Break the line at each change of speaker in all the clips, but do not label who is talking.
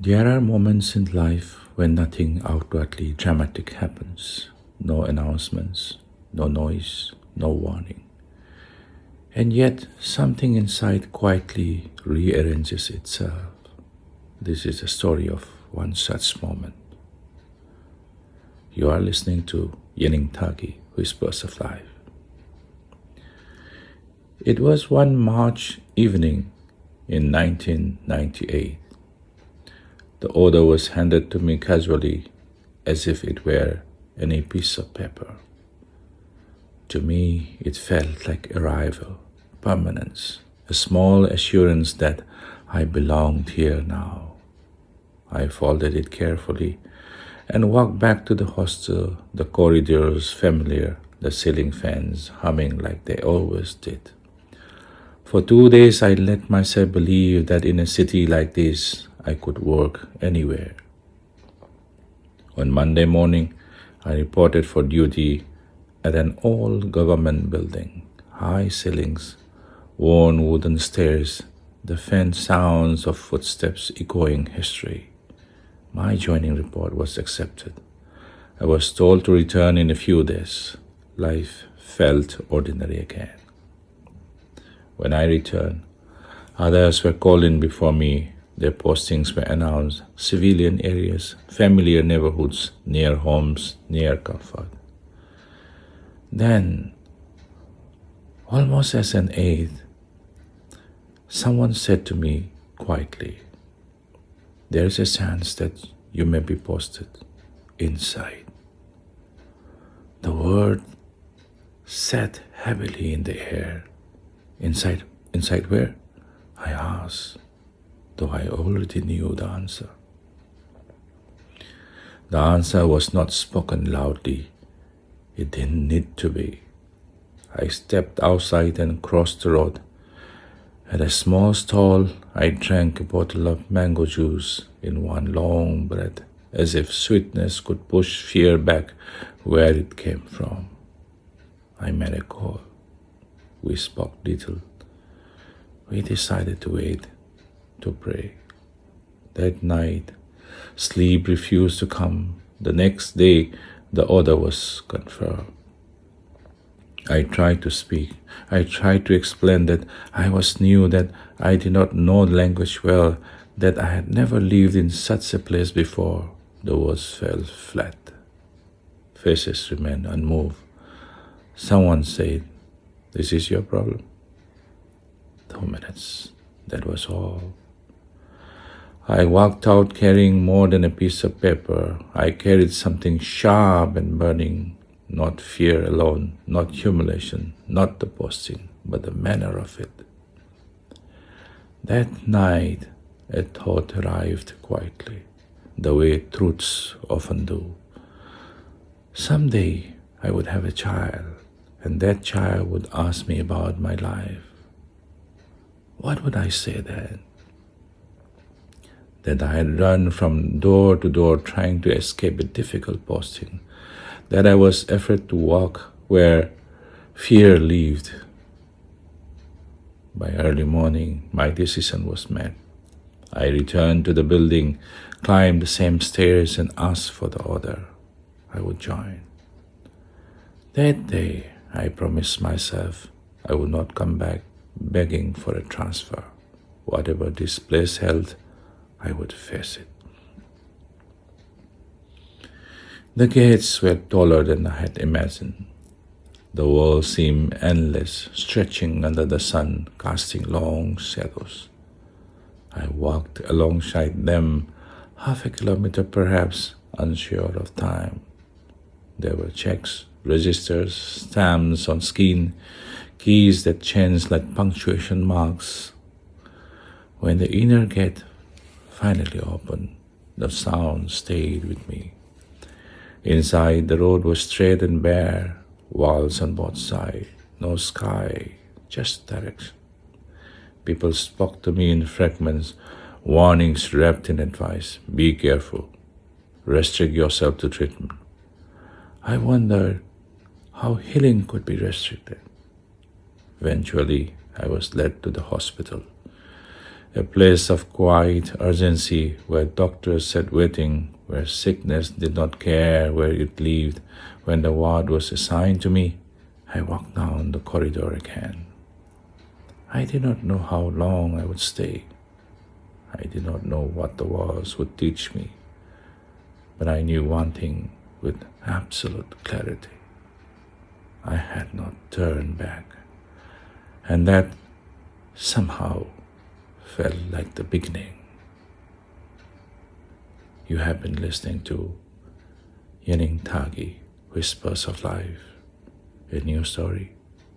There are moments in life when nothing outwardly dramatic happens. No announcements, no noise, no warning. And yet something inside quietly rearranges itself. This is the story of one such moment. You are listening to Yeningthagi, Whispers of Life. It was one March evening in 1998. The order was handed to me casually as if it were any piece of paper. To me, it felt like arrival, permanence, a small assurance that I belonged here now. I folded it carefully and walked back to the hostel, the corridors familiar, the ceiling fans humming like they always did. For 2 days, I let myself believe that in a city like this, I could work anywhere. On Monday morning, I reported for duty at an old government building, high ceilings, worn wooden stairs, the faint sounds of footsteps echoing history. My joining report was accepted. I was told to return in a few days. Life felt ordinary again. When I returned, others were called in before me. Their postings were announced, civilian areas, familiar neighborhoods, near homes, near comfort. Then, almost as an aid, someone said to me quietly, "There is a chance that you may be posted inside." The word sat heavily in the air. Inside where? I asked, though I already knew the answer. The answer was not spoken loudly. It didn't need to be. I stepped outside and crossed the road. At a small stall, I drank a bottle of mango juice in one long breath, as if sweetness could push fear back where it came from. I made a call. We spoke little. We decided to wait, to pray. That night, sleep refused to come. The next day, the order was confirmed. I tried to speak. I tried to explain that I was new, that I did not know the language well, that I had never lived in such a place before. The words fell flat. Faces remained unmoved. Someone said, "This is your problem." 2 minutes. That was all. I walked out carrying more than a piece of paper. I carried something sharp and burning, not fear alone, not humiliation, not the posting, but the manner of it. That night, a thought arrived quietly, the way truths often do. Someday I would have a child, and that child would ask me about my life. What would I say then? That I had run from door to door trying to escape a difficult posting, that I was afraid to walk where fear lived. By early morning, my decision was made. I returned to the building, climbed the same stairs, and asked for the order. I would join. That day, I promised myself I would not come back begging for a transfer. Whatever this place held, I would face it. The gates were taller than I had imagined. The wall seemed endless, stretching under the sun, casting long shadows. I walked alongside them, half a kilometer perhaps, unsure of time. There were checks, registers, stamps on skin, keys that changed like punctuation marks. When the inner gate finally opened, the sound stayed with me. Inside, the road was straight and bare, walls on both sides, no sky, just direction. People spoke to me in fragments, warnings wrapped in advice. Be careful. Restrict yourself to treatment. I wondered how healing could be restricted. Eventually, I was led to the hospital. a place of quiet urgency where doctors sat waiting, where sickness did not care where it lived. When the ward was assigned to me, I walked down the corridor again. I did not know how long I would stay. I did not know what the walls would teach me, but I knew one thing with absolute clarity. I had not turned back, and that somehow felt like the beginning. You have been listening to Yeningthagi, Whispers of Life, a new story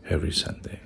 every Sunday.